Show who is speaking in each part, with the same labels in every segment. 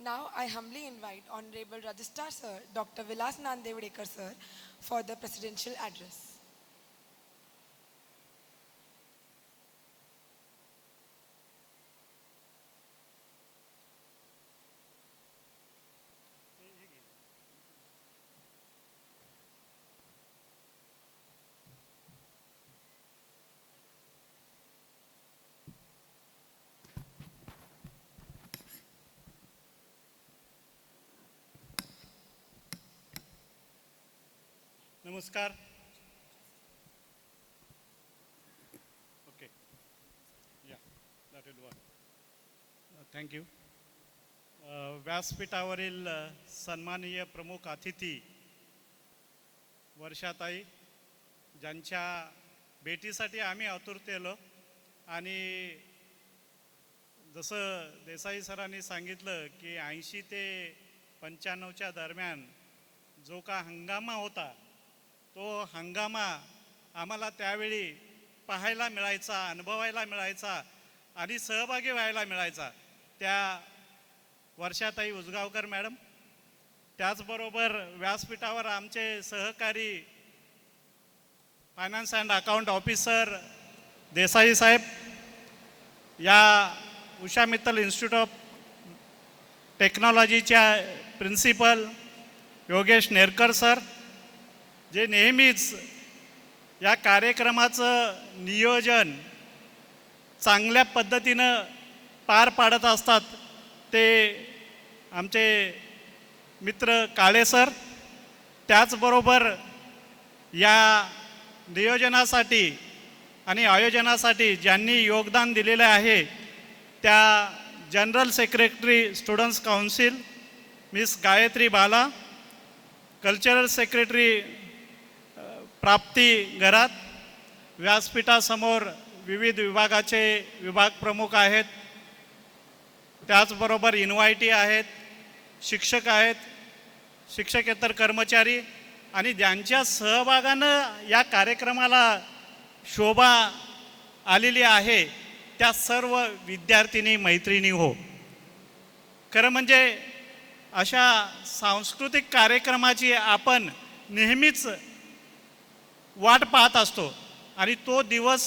Speaker 1: Now I humbly invite Honorable Registrar Sir Dr. Vilas Nandevdekar Sir for the presidential address.
Speaker 2: नमस्कार. Okay या that will work. Thank you. व्यासपीठावरील सन्माननीय प्रमुख अतिथी वर्षाताई, ज्यांच्या भेटीसाठी आम्ही आतुरतेलो, आणि जसं देसाई सरांनी सांगितलं की 80 ते 95च्या दरम्यान जो का हंगामा होता, तो हंगामा आम्हाला त्यावेळी पाहायला मिळायचा, अनुभवायला मिळायचा आणि सहभागी व्हायला मिळायचा. त्या वर्षाताई उसगावकर मॅडम, त्याचबरोबर व्यासपीठावर आमचे सहकारी finance and account officer Desai Saheb, या उषा मित्तल इन्स्टिट्यूट ऑफ टेक्नॉलॉजीच्या प्रिन्सिपल योगेश नेरकर सर, जे नेहमीच या कार्यक्रमाचं नियोजन चांगल्या पद्धतीनं पार पाडत असतात, ते आमचे मित्र काळे सर. त्याचबरोबर या नियोजनासाठी आणि आयोजनासाठी ज्यांनी योगदान दिलेलं आहे, त्या general secretary students council miss Gayatri Bala, cultural secretary Prapti Gharat, व्यासपीठासमोर विविध विभागाचे विभाग प्रमुख आहेत, त्याचबरोबर इन्व्हायटी आहेत, शिक्षक आहेत, शिक्षकेतर कर्मचारी, आणि ज्यांच्या सहभागानं या कार्यक्रमाला शोभा आलेली आहे, त्या सर्व विद्यार्थिनी मैत्रिणी हो. खरं म्हणजे अशा सांस्कृतिक कार्यक्रमाची आपण नेहमीच वाट पाहत असतो, आणि तो दिवस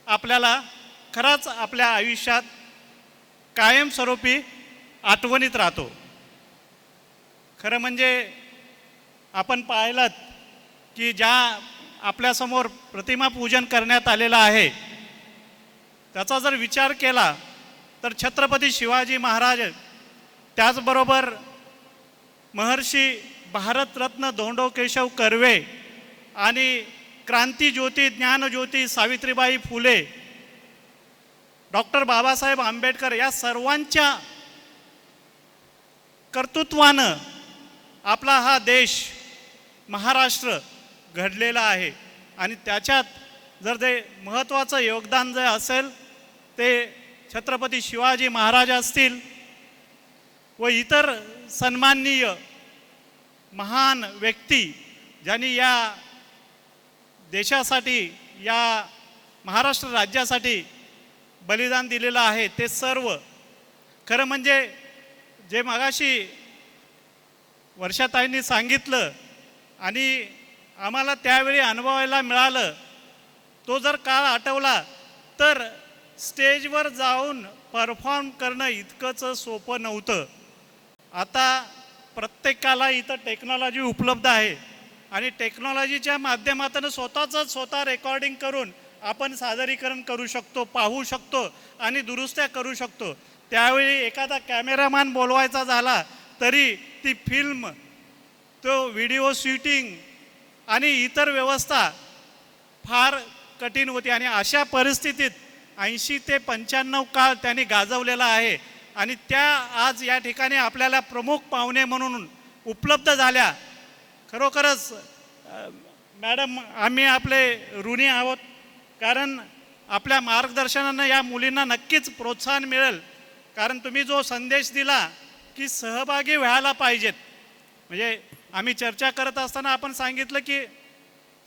Speaker 2: आपल्याला खरंच आपल्या आयुष्यात कायमस्वरूपी आठवणीत राहतो. खरं म्हणजे आपण पाहिलं की ज्या आपल्यासमोर प्रतिमा पूजन करण्यात आलेलं आहे, त्याचा जर विचार केला तर छत्रपती शिवाजी महाराज, त्याचबरोबर महर्षी भारतरत्न धोंडो केशव कर्वे आणि क्रांतीज्योती ज्ञानज्योती सावित्रीबाई फुले, डॉक्टर बाबासाहेब आंबेडकर, या सर्वांच्या कर्तृत्वानं आपला हा देश महाराष्ट्र घडलेला आहे. आणि त्याच्यात जर ते महत्त्वाचं योगदान जे असेल, ते छत्रपती शिवाजी महाराज असतील व इतर सन्माननीय महान व्यक्ती ज्यांनी या देशासाठी, या महाराष्ट्र राज्यासाठी बलिदान दिलेलं आहे, ते सर्व. खरं म्हणजे जे मगाशी वर्षाताईंनी सांगितलं आणि आम्हाला त्यावेळी अनुभवायला मिळालं, तो जर काळ आठवला तर स्टेजवर जाऊन परफॉर्म करणं इतकंच सोपं नव्हतं. आता प्रत्येकाला इथं टेक्नॉलॉजी उपलब्ध आहे, आणि टेक्नॉलॉजीच्या माध्यमातून स्वतः रेकॉर्डिंग करून आपण सादरीकरण करू शकतो, पाहू शकतो आणि दुरुस्त्या करू शकतो. त्यावेळी एखादा कॅमेरामॅन बोलवायचा झाला तरी ती फिल्म, तो व्हिडिओ शूटिंग आणि इतर व्यवस्था फार कठीण होती. आणि अशा परिस्थितीत 80 ते 95 काळ त्यांनी गाजवलेला आहे, आणि त्या आज या ठिकाणी आपल्याला प्रमुख पाहुणे म्हणून उपलब्ध झाल्या. खरोखरच मॅडम, आम्ही आपले ऋणी आहोत, कारण आपल्या मार्गदर्शनानं या मुलींना नक्कीच प्रोत्साहन मिळेल. कारण तुम्ही जो संदेश दिला की सहभागी व्हायला पाहिजेत, म्हणजे आम्ही चर्चा करत असताना आपण सांगितलं की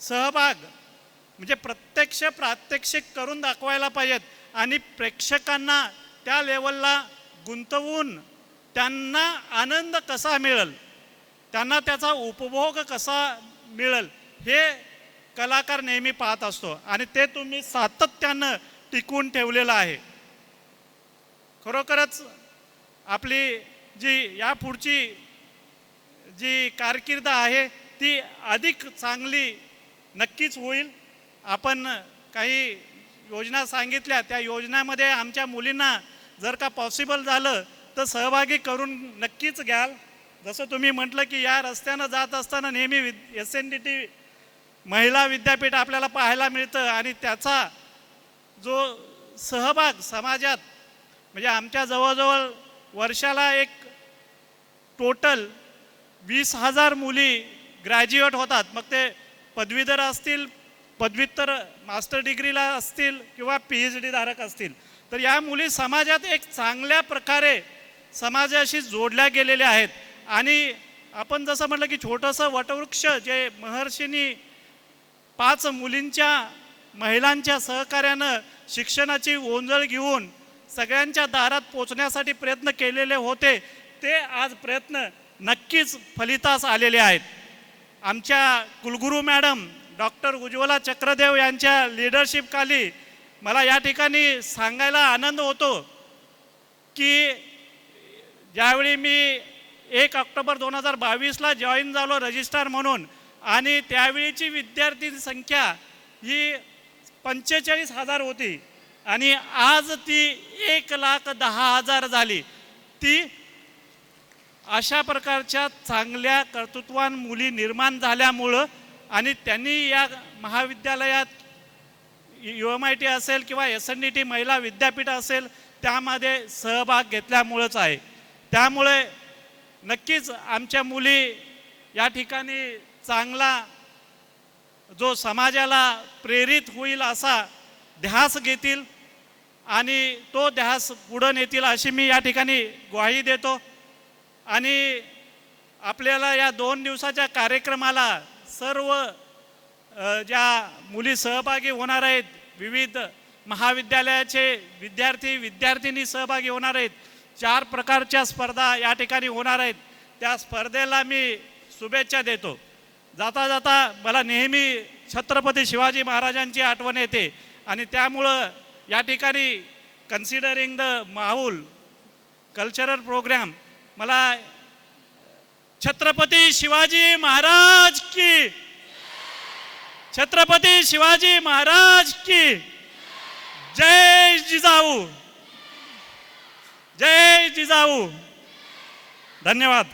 Speaker 2: सहभाग म्हणजे प्रत्यक्ष प्रात्यक्षिक करून दाखवायला पाहिजेत, आणि प्रेक्षकांना त्या लेवलला गुंतवून त्यांना आनंद कसा मिळेल, त्यांना त्याचा उपभोग कसा मिळेल हे कलाकार नेहमी पाहत असतो आणि ते तुम्ही सातत्यानं टिकवून ठेवलेलं आहे. खरोखरच आपली जी यापुढची जी कारकीर्द आहे ती अधिक चांगली नक्कीच होईल. आपण काही योजना सांगितल्या, त्या योजनामध्ये आमच्या मुलींना जर का पॉसिबल झालं तर सहभागी करून नक्कीच घ्याल. जसं तुम्ही म्हटलं की या रस्त्यानं जात असताना नेहमी SNDT महिला विद्यापीठ आपल्याला पाहायला मिळतं आणि त्याचा जो सहभाग समाजात म्हणजे आमच्या जवळजवळ वर्षाला एक टोटल 20,000 मुली ग्रॅज्युएट होतात. मग ते पदवीधर असतील, पदव्युत्तर मास्टर डिग्रीला असतील किंवा PhD धारक असतील. तर या मुली समाजात एक चांगल्या प्रकारे समाजाशी जोडल्या गेलेल्या आहेत. आणि आपण जसं म्हटलं की छोटंसं वटवृक्ष जे महर्षींनी 5 मुलींच्या महिलांच्या सहकार्यानं शिक्षणाची ओंजळ घेऊन सगळ्यांच्या दारात पोचण्यासाठी प्रयत्न केलेले होते, ते आज प्रयत्न नक्कीच फलितास आलेले आहेत. आमच्या कुलगुरू मॅडम डॉक्टर उज्ज्वला चक्रदेव यांच्या लीडरशिपखाली मला या ठिकाणी सांगायला आनंद होतो की ज्यावेळी मी 1 ऑक्टोबर 2022ला जॉईन झालो रजिस्ट्रार म्हणून आणि त्यावेळीची विद्यार्थी संख्या ही 45,000 होती आणि आज ती 1,10,000 झाली. ती अशा प्रकारच्या चांगल्या कर्तृत्वान मुली निर्माण झाल्यामुळं आणि त्यांनी या महाविद्यालयात UMIT असेल किंवा SNDT महिला विद्यापीठ असेल त्यामध्ये सहभाग घेतल्यामुळंच आहे. त्यामुळे नक्कीच आमच्या मुली या ठिकाणी चांगला जो समाजाला प्रेरित होईल असा ध्यास घेतील आणि तो ध्यास पुढे नेतील अशी मी या ठिकाणी ग्वाही देतो. आणि आपल्याला या 2 दिवसाच्या कार्यक्रमाला सर्व ज्या मुली सहभागी होणार आहेत, विविध महाविद्यालयाचे विद्यार्थी विद्यार्थिनी सहभागी होणार आहेत. 4 प्रकारच्या स्पर्धा या ठिकाणी होणार आहेत. त्या स्पर्धेला मी शुभेच्छा देतो. जाता जाता मला नेहमी छत्रपती शिवाजी महाराजांची आठवण येते आणि त्यामुळं या ठिकाणी कन्सिडरिंग द माहोल कल्चरल प्रोग्राम मला छत्रपती शिवाजी महाराज की, छत्रपती शिवाजी महाराज की जय जिजाऊ, जय जिजाऊ. धन्यवाद.